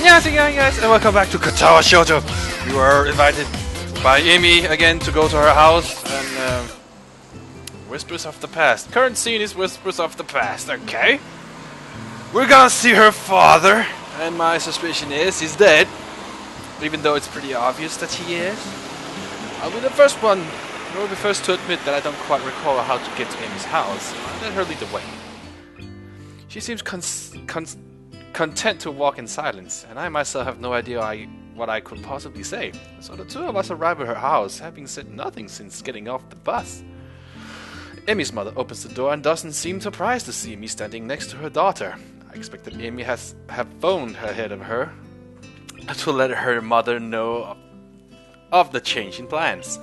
Yes, again, guys, and welcome back to Katawa Shoujo. We were invited by Amy again to go to her house and Whispers of the Past. Current scene is Whispers of the Past, okay? We're gonna see her father, and my suspicion is he's dead, even though it's pretty obvious that he is. I'll be the first one, or the first to admit that I don't quite recall how to get to Amy's house. Let her lead the way. She seems content to walk in silence, and I myself have no idea what I could possibly say. So the two of us arrive at her house, having said nothing since getting off the bus. Amy's mother opens the door and doesn't seem surprised to see me standing next to her daughter. I expect that Amy have phoned ahead of her to let her mother know of the change in plans.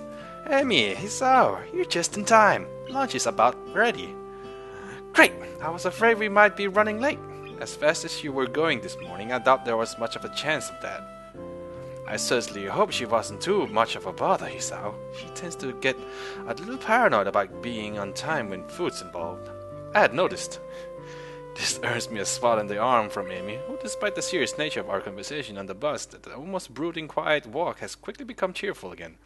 Amy, Hisao, you're just in time. Lunch is about ready. Great, I was afraid we might be running late. As fast as you were going this morning, I doubt there was much of a chance of that. I certainly hope she wasn't too much of a bother, Hisao. She tends to get a little paranoid about being on time when food's involved. I had noticed. This earns me a spot on the arm from Amy, who, despite the serious nature of our conversation on the bus, the almost brooding quiet walk has quickly become cheerful again.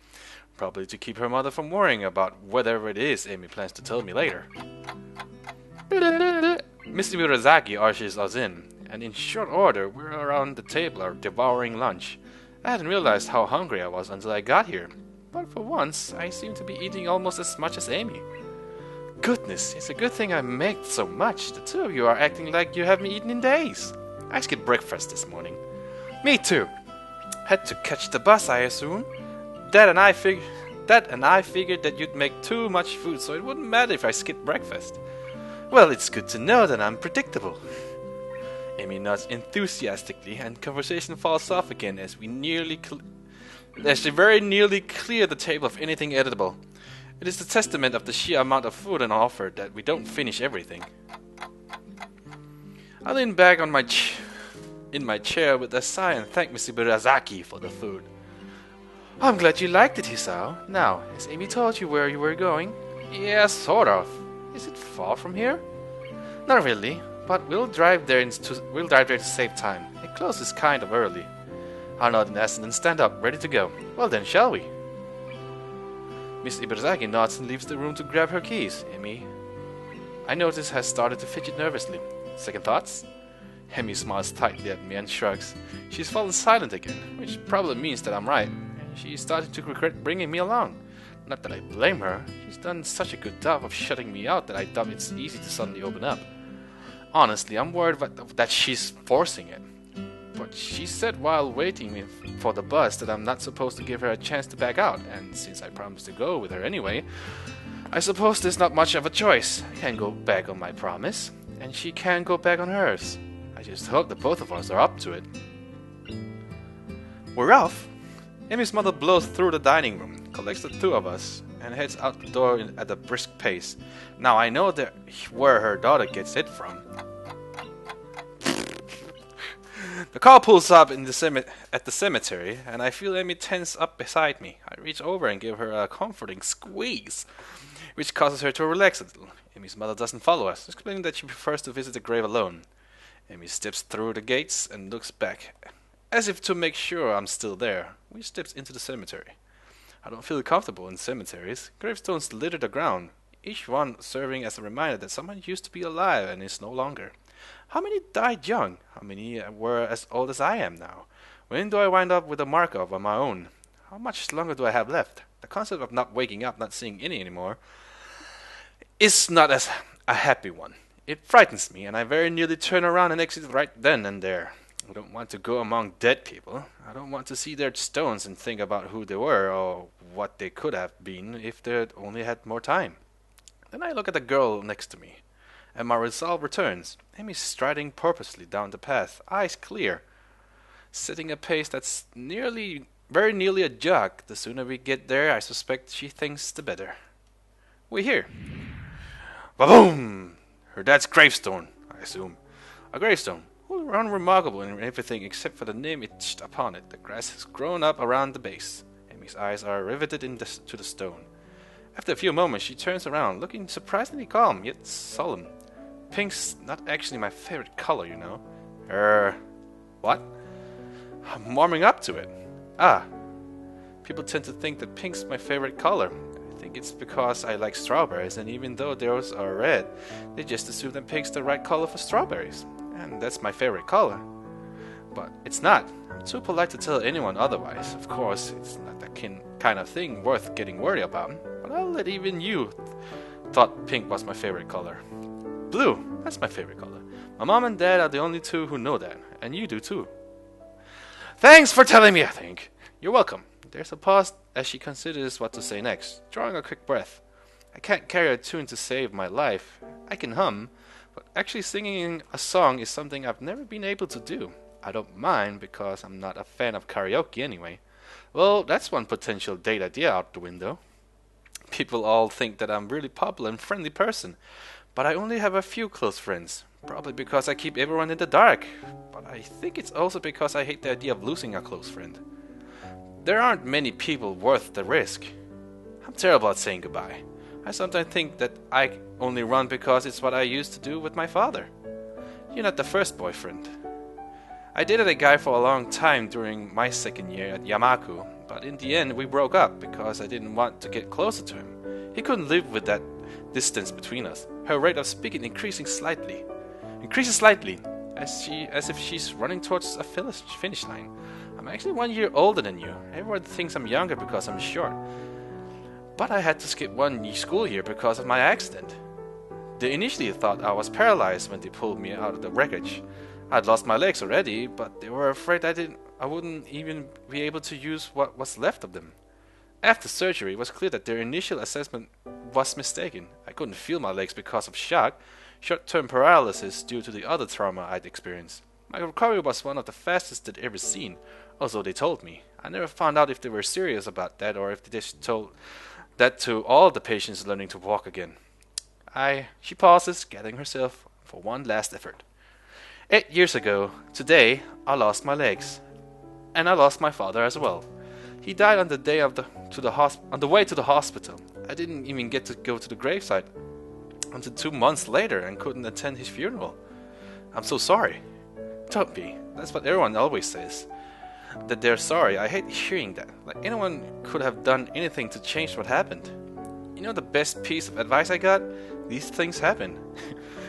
Probably to keep her mother from worrying about whatever it is Amy plans to tell me later. Mr. Murasaki ushers us in, and in short order we're around the table are devouring lunch. I hadn't realized how hungry I was until I got here, but for once I seem to be eating almost as much as Amy. Goodness, it's a good thing I made so much. The two of you are acting like you haven't eaten in days. I skipped breakfast this morning. Me too. Had to catch the bus, I assume. Dad and I figured that you'd make too much food, so it wouldn't matter if I skipped breakfast. Well, it's good to know that I'm predictable. Amy nods enthusiastically, and conversation falls off again as we very nearly clear the table of anything edible. It is the testament of the sheer amount of food on offer that we don't finish everything. I lean back on in my chair with a sigh and thank Mr. Murasaki for the food. I'm glad you liked it, Hisao. Now, has Amy told you where you were going? Yeah, sort of. Is it far from here? Not really, but we'll drive there to save time. It closes kind of early. I'll nod in essence and stand up, ready to go. Well then, shall we? Miss Ibarazaki nods and leaves the room to grab her keys. Amy, I notice, has started to fidget nervously. Second thoughts? Amy smiles tightly at me and shrugs. She's fallen silent again, which probably means that I'm right. She started to regret bringing me along. Not that I blame her. She's done such a good job of shutting me out that I doubt it's easy to suddenly open up. Honestly, I'm worried that she's forcing it. But she said while waiting for the bus that I'm not supposed to give her a chance to back out, and since I promised to go with her anyway, I suppose there's not much of a choice. I can't go back on my promise, and she can't go back on hers. I just hope that both of us are up to it. We're off. Amy's mother blows through the dining room, collects the two of us, and heads out the door at a brisk pace. Now I know where her daughter gets it from. The car pulls up at the cemetery, and I feel Amy tense up beside me. I reach over and give her a comforting squeeze, which causes her to relax a little. Amy's mother doesn't follow us, explaining that she prefers to visit the grave alone. Amy steps through the gates and looks back, as if to make sure I'm still there, which steps into the cemetery. I don't feel comfortable in cemeteries. Gravestones litter the ground, each one serving as a reminder that someone used to be alive and is no longer. How many died young? How many were as old as I am now? When do I wind up with a marker of my own? How much longer do I have left? The concept of not waking up, not seeing any anymore, is not as a happy one. It frightens me, and I very nearly turn around and exit right then and there. I don't want to go among dead people. I don't want to see their stones and think about who they were or what they could have been if they'd only had more time. Then I look at the girl next to me, and my resolve returns. Amy's striding purposely down the path, eyes clear, setting a pace that's very nearly a jog. The sooner we get there, I suspect she thinks the better. We're here. Ba-boom! Her dad's gravestone, I assume. A gravestone. Unremarkable in everything except for the name etched upon it. The grass has grown up around the base. Amy's eyes are riveted to the stone. After a few moments, she turns around, looking surprisingly calm, yet solemn. Pink's not actually my favorite color, you know. What? I'm warming up to it. Ah, people tend to think that pink's my favorite color. I think it's because I like strawberries, and even though those are red, they just assume that pink's the right color for strawberries. And that's my favorite color. But it's not. I'm too polite to tell anyone otherwise. Of course, it's not the kind of thing worth getting worried about. But I'll let even you thought pink was my favorite color. Blue, that's my favorite color. My mom and dad are the only two who know that, and you do too. Thanks for telling me, I think. You're welcome. There's a pause as she considers what to say next, drawing a quick breath. I can't carry a tune to save my life. I can hum, but actually singing a song is something I've never been able to do. I don't mind because I'm not a fan of karaoke anyway. Well, that's one potential date idea out the window. People all think that I'm a really popular and friendly person, but I only have a few close friends. Probably because I keep everyone in the dark. But I think it's also because I hate the idea of losing a close friend. There aren't many people worth the risk. I'm terrible at saying goodbye. I sometimes think that I only run because it's what I used to do with my father. You're not the first boyfriend. I dated a guy for a long time during my second year at Yamaku, but in the end we broke up because I didn't want to get closer to him. He couldn't live with that distance between us. Her rate of speaking increases slightly, as if she's running towards a finish line. I'm actually 1 year older than you. Everyone thinks I'm younger because I'm short. But I had to skip one school year because of my accident. They initially thought I was paralyzed when they pulled me out of the wreckage. I'd lost my legs already, but they were afraid I wouldn't even be able to use what was left of them. After surgery, it was clear that their initial assessment was mistaken. I couldn't feel my legs because of shock, short-term paralysis due to the other trauma I'd experienced. My recovery was one of the fastest they'd ever seen, also they told me. I never found out if they were serious about that or if they just told that to all the patients learning to walk again. She pauses, gathering herself for one last effort. 8 years ago, today, I lost my legs. And I lost my father as well. He died on the way to the hospital. I didn't even get to go to the gravesite until 2 months later and couldn't attend his funeral. I'm so sorry. Don't be. That's what everyone always says. That they're sorry. I hate hearing that. Like anyone could have done anything to change what happened. You know the best piece of advice I got? These things happen.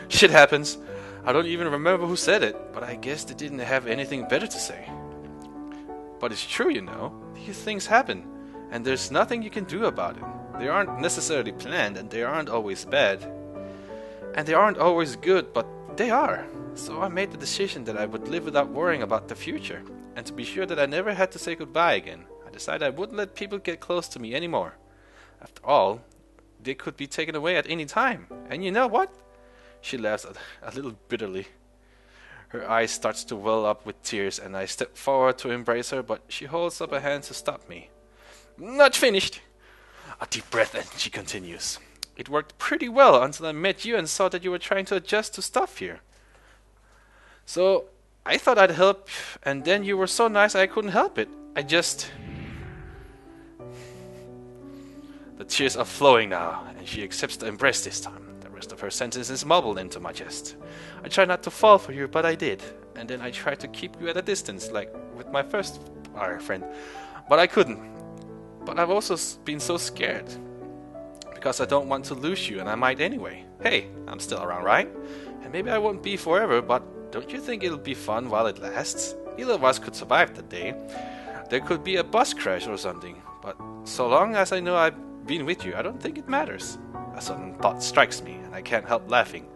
Shit happens. I don't even remember who said it, but I guess they didn't have anything better to say. But it's true, you know. These things happen, and there's nothing you can do about it. They aren't necessarily planned, and they aren't always bad. And they aren't always good, but they are. So I made the decision that I would live without worrying about the future, and to be sure that I never had to say goodbye again. I decided I wouldn't let people get close to me anymore. After all, they could be taken away at any time. And you know what? She laughs a little bitterly. Her eyes starts to well up with tears, and I step forward to embrace her, but she holds up a hand to stop me. Not finished! A deep breath, and she continues. It worked pretty well until I met you and saw that you were trying to adjust to stuff here. So I thought I'd help, and then you were so nice I couldn't help it. The tears are flowing now, and she accepts the embrace this time. The rest of her sentence is mumbled into my chest. I tried not to fall for you, but I did. And then I tried to keep you at a distance, like with my first friend. But I couldn't. But I've also been so scared. Because I don't want to lose you, and I might anyway. Hey, I'm still around, right? And maybe I won't be forever, but don't you think it'll be fun while it lasts? Neither of us could survive that day. There could be a bus crash or something. But so long as I know I've been with you, I don't think it matters. A sudden thought strikes me, and I can't help laughing.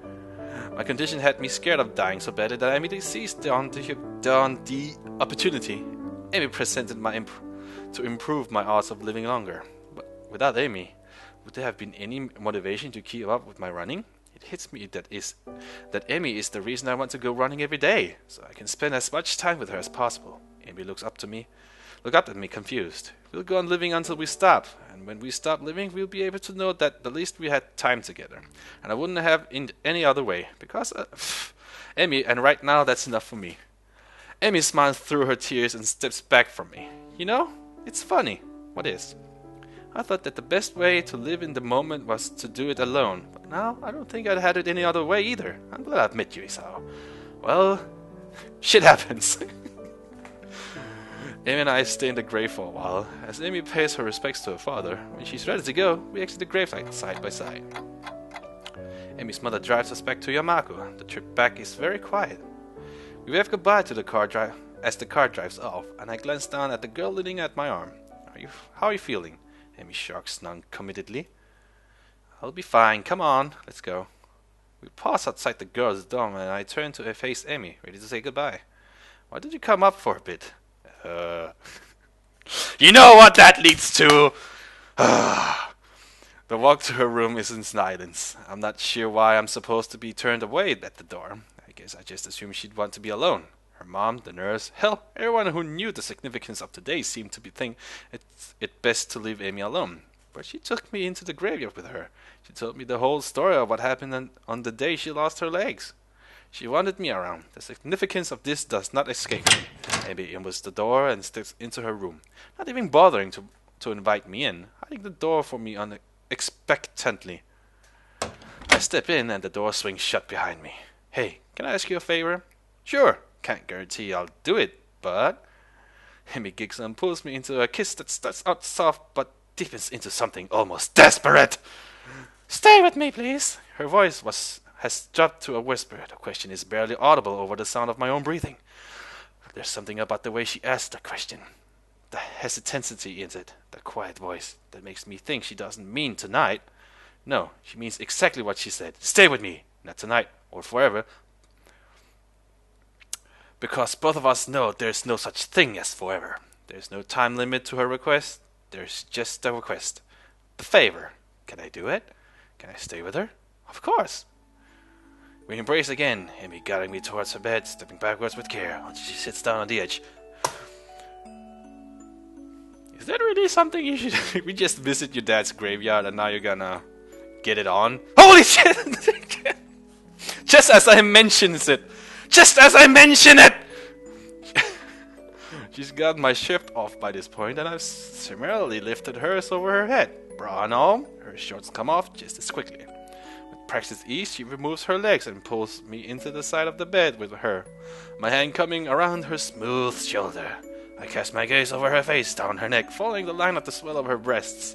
My condition had me scared of dying so badly that I immediately seized on the opportunity Amy presented to improve my odds of living longer. But without Amy, would there have been any motivation to keep up with my running? It hits me that Amy is the reason I want to go running every day, so I can spend as much time with her as possible. Amy looks up at me confused. We'll go on living until we stop, and when we stop living, we'll be able to know that at least we had time together. And I wouldn't have in any other way, because Amy, and right now that's enough for me. Amy smiles through her tears and steps back from me. You know, it's funny. What is? I thought that the best way to live in the moment was to do it alone, but now I don't think I'd had it any other way either. I'm glad I've met you, Isao. Well, shit happens. Amy and I stay in the grave for a while, as Amy pays her respects to her father. When she's ready to go, we exit the gravesite side by side. Amy's mother drives us back to Yamaku. The trip back is very quiet. We wave goodbye to the car as the car drives off, and I glance down at the girl leaning at my arm. How are you feeling? Amy shrugs non-committedly. I'll be fine. Come on, let's go. We pause outside the girl's dorm, and I turn to face Amy, ready to say goodbye. Why did you come up for a bit? You know what that leads to! The walk to her room is in silence. I'm not sure why I'm supposed to be turned away at the door. I guess I just assumed she'd want to be alone. Her mom, the nurse, hell, everyone who knew the significance of today seemed to think it best to leave Amy alone. But she took me into the graveyard with her. She told me the whole story of what happened on the day she lost her legs. She wanted me around. The significance of this does not escape me. Maybe it was the door and steps into her room, not even bothering to invite me in, hiding the door for me unexpectedly. I step in and the door swings shut behind me. Hey, can I ask you a favor? Sure. Can't guarantee I'll do it, but... Amy giggles and pulls me into a kiss that starts out soft but deepens into something almost desperate. Stay with me, please. Her voice has dropped to a whisper. The question is barely audible over the sound of my own breathing. There's something about the way she asked the question. The hesitancy in it, the quiet voice, that makes me think she doesn't mean tonight. No, she means exactly what she said. Stay with me. Not tonight, or forever. Because both of us know there's no such thing as forever. There's no time limit to her request. There's just a request. The favor. Can I do it? Can I stay with her? Of course. We embrace again, Amy guiding me towards her bed, stepping backwards with care until she sits down on the edge. Is that really something you should... We just visit your dad's graveyard and now you're gonna get it on? Holy shit! Just as I mention it! Just as I mention it! She's got my shift off by this point, and I've summarily lifted hers over her head. Bra and all, her shorts come off just as quickly. With practiced ease, she removes her legs and pulls me into the side of the bed with her, my hand coming around her smooth shoulder. I cast my gaze over her face, down her neck, following the line of the swell of her breasts.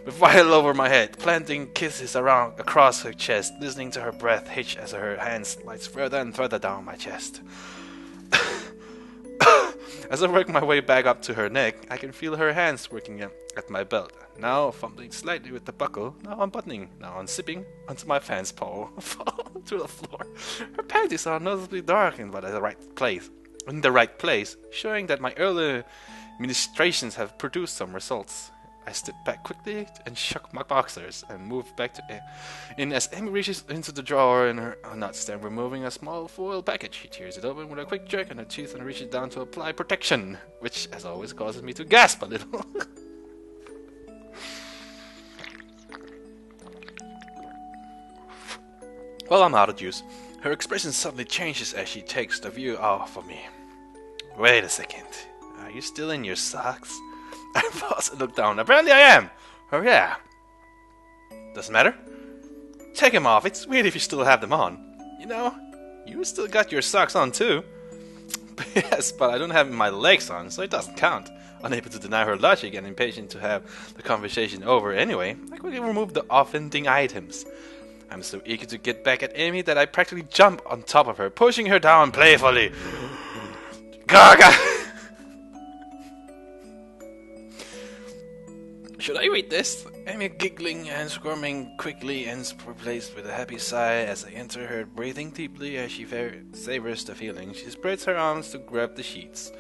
Before I lower my head, planting kisses across her chest, listening to her breath hitch as her hand slides further and further down my chest. As I work my way back up to her neck, I can feel her hands working at my belt. Now fumbling slightly with the buckle, now unbuttoning, now unzipping until my pants fall to the floor. Her panties are noticeably darkened but in the right place, showing that my earlier ministrations have produced some results. I step back quickly and shook my boxers and moved back in as Amy reaches into the drawer in her nightstand, removing a small foil package. She tears it open with a quick jerk on her teeth and reaches down to apply protection, which, as always, causes me to gasp a little. Well, I'm out of juice. Her expression suddenly changes as she takes the view off of me. Wait a second. Are you still in your socks? I pause and look down. Apparently I am. Oh yeah. Doesn't matter. Take them off. It's weird if you still have them on. You know, you still got your socks on too. Yes, but I don't have my legs on, so it doesn't count. Unable to deny her logic and impatient to have the conversation over anyway, I quickly remove the offending items. I'm so eager to get back at Amy that I practically jump on top of her, pushing her down playfully. Gaga! Should I read this? Amy giggling and squirming quickly ends replaced with a happy sigh as I enter her, breathing deeply as she savors the feeling. She spreads her arms to grab the sheets.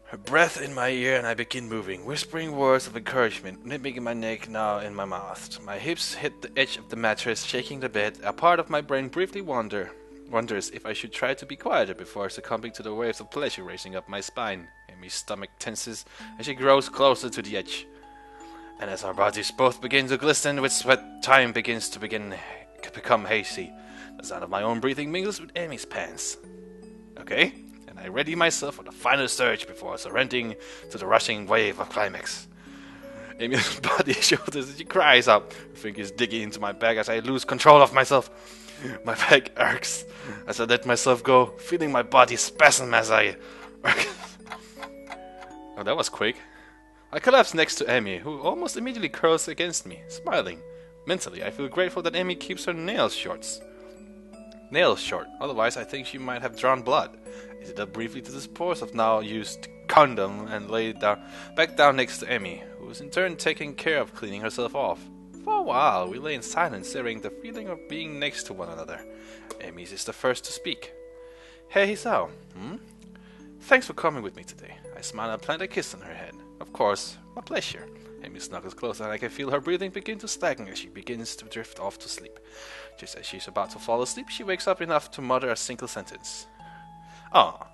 Her breath in my ear and I begin moving, whispering words of encouragement, nipping my neck now in my mouth. My hips hit the edge of the mattress, shaking the bed. A part of my brain briefly wonders if I should try to be quieter before succumbing to the waves of pleasure racing up my spine. Amy's stomach tenses as she grows closer to the edge. And as our bodies both begin to glisten with sweat, time begins to become hazy. The sound of my own breathing mingles with Amy's pants. Okay, and I ready myself for the final surge before surrendering to the rushing wave of climax. Amy's body shoulders as she cries out. Her fingers digging into my back as I lose control of myself. My back irks as I let myself go, feeling my body spasm as I... Oh, that was quick. I collapse next to Amy, who almost immediately curls against me, smiling. Mentally, I feel grateful that Amy keeps her nails short. Otherwise I think she might have drawn blood. I sit up briefly to dispose of now used condom and lay back down next to Amy, who is in turn taking care of cleaning herself off. For a while, we lay in silence, sharing the feeling of being next to one another. Amy is the first to speak. Hey, Hisao. Thanks for coming with me today. I smile and plant a kiss on her head. Of course, my pleasure. Amy snuggles closer and I can feel her breathing begin to slacken as she begins to drift off to sleep. Just as she's about to fall asleep, she wakes up enough to mutter a single sentence. Ah.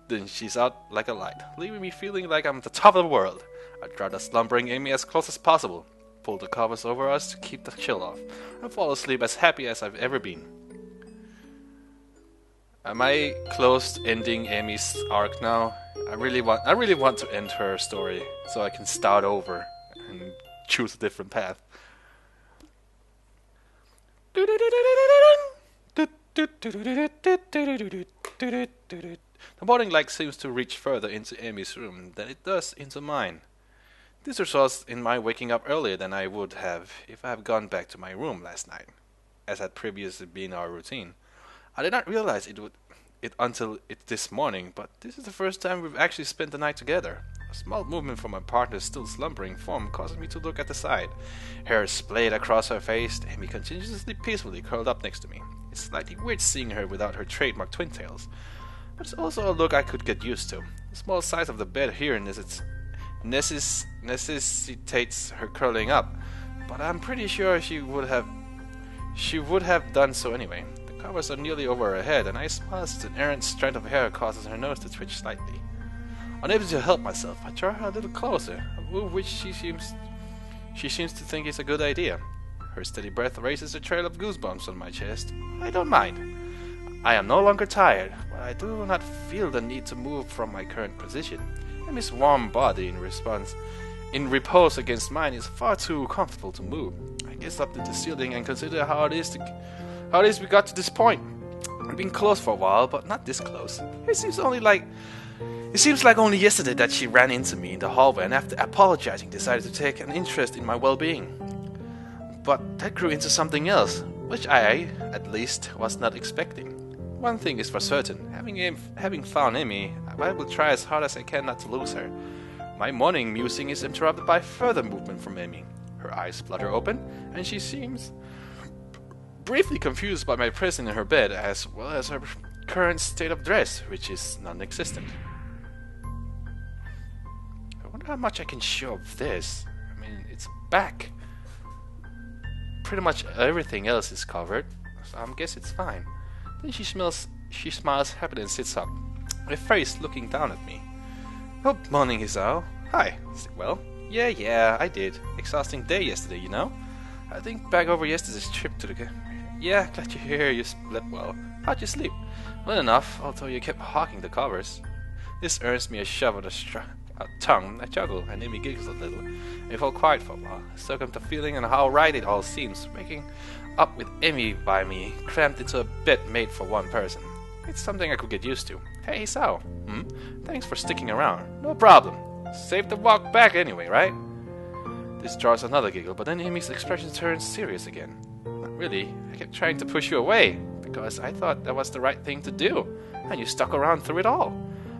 Then she's out like a light, leaving me feeling like I'm at the top of the world. I draw the slumbering Amy as close as possible, pull the covers over us to keep the chill off, and fall asleep as happy as I've ever been. Am I close to ending Amy's arc now? I really want to end her story so I can start over and choose a different path. The morning light seems to reach further into Amy's room than it does into mine. This results in my waking up earlier than I would have if I had gone back to my room last night, as had previously been our routine. I did not realize it until this morning, but this is the first time we've actually spent the night together. A small movement from my partner's still slumbering form causes me to look at the side. Hair splayed across her face, Amy continues to sleep peacefully curled up next to me. It's slightly weird seeing her without her trademark twin tails, but it's also a look I could get used to. The small size of the bed here necessitates her curling up, but I'm pretty sure she would have done so anyway. The covers are nearly over her head, and I smile as an errant strand of hair causes her nose to twitch slightly. Unable to help myself, I draw her a little closer, a move which she seems to think is a good idea. Her steady breath raises a trail of goosebumps on my chest. I don't mind. I am no longer tired, but I do not feel the need to move from my current position. Amy's warm body in repose against mine is far too comfortable to move. I gaze up at the ceiling and consider how it is we got to this point. We've been close for a while, but not this close. It seems like only yesterday that she ran into me in the hallway and after apologizing decided to take an interest in my well-being. But that grew into something else, which I, at least, was not expecting. One thing is for certain, having found Amy, I will try as hard as I can not to lose her. My morning musing is interrupted by further movement from Amy. Her eyes flutter open, and she seems briefly confused by my presence in her bed, as well as her current state of dress, which is non-existent. I wonder how much I can show of this. I mean, it's back. Pretty much everything else is covered, so I guess it's fine. Then she smiles happily and sits up, her face looking down at me. Oh, morning, Hisao. Hi. Sleep well? Yeah, I did. Exhausting day yesterday, you know? I think back over yesterday's trip to the... Yeah, glad to hear you slept well. How'd you sleep? Well enough, although you kept hawking the covers. This earns me a shove of the tongue. I chuckle, and Amy giggles a little. I fall quiet for a while, succumb to feeling and how right it all seems, waking up with Amy by me, cramped into a bed made for one person. It's something I could get used to. Hey, Hisao. Thanks for sticking around. No problem. Save the walk back anyway, right? This draws another giggle, but then Amy's expression turns serious again. Not really. I kept trying to push you away, because I thought that was the right thing to do, and you stuck around through it all.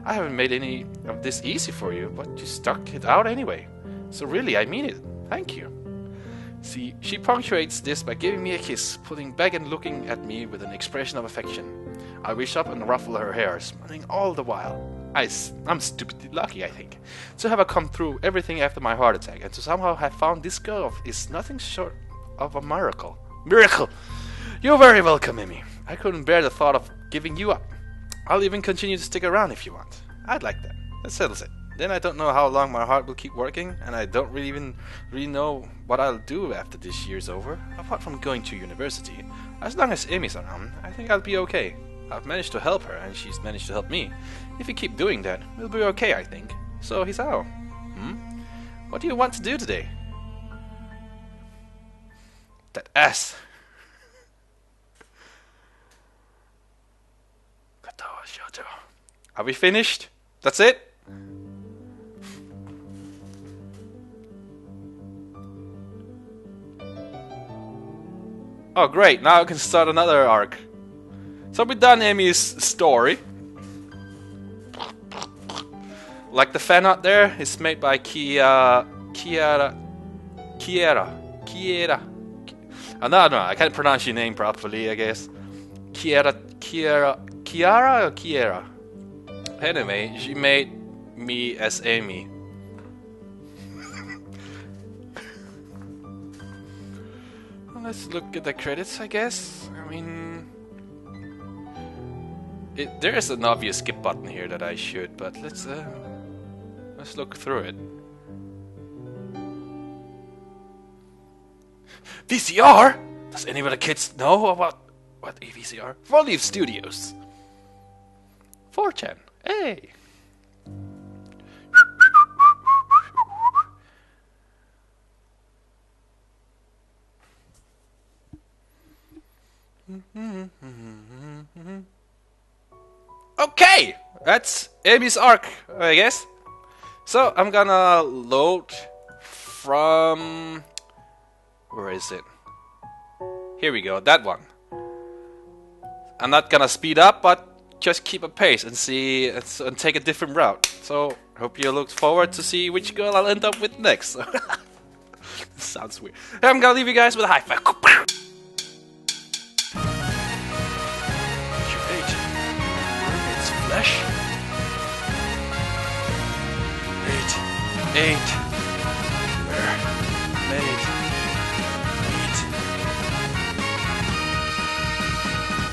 I haven't made any of this easy for you, but you stuck it out anyway. So really, I mean it. Thank you. See, she punctuates this by giving me a kiss, pulling back and looking at me with an expression of affection. I reach up and ruffle her hair, smiling all the while. I'm stupidly lucky, I think, to have her come through everything after my heart attack, and to somehow have found this girl is nothing short of a miracle. Miracle! You're very welcome, Amy. I couldn't bear the thought of giving you up. I'll even continue to stick around if you want. I'd like that. That settles it. Then I don't know how long my heart will keep working, and I don't really know what I'll do after this year's over, apart from going to university. As long as Amy's around, I think I'll be okay. I've managed to help her, and she's managed to help me. If we keep doing that, we'll be okay, I think. So, Hisao. What do you want to do today? That ass. Katawa Shoujo. Are we finished? That's it? Oh great, now I can start another arc. So we've done Amy's story. Like the fan art there, it's made by Kiera. No, I can't pronounce your name properly, I guess. Kiera or Kiera? Anyway, she made me as Amy. Well, let's look at the credits, I guess. I mean, there is an obvious skip button here that I should, but let's look through it. VCR? Does any of the kids know about what a VCR? Volleyball Studios. 4chan. Hey. Okay, that's Amy's arc, I guess. So I'm gonna load from... Where is it? Here we go, that one. I'm not gonna speed up, but just keep a pace and see and take a different route. So hope you look forward to see which girl I'll end up with next. Sounds weird. I'm gonna leave you guys with a high five. Mermaid's flesh. 8.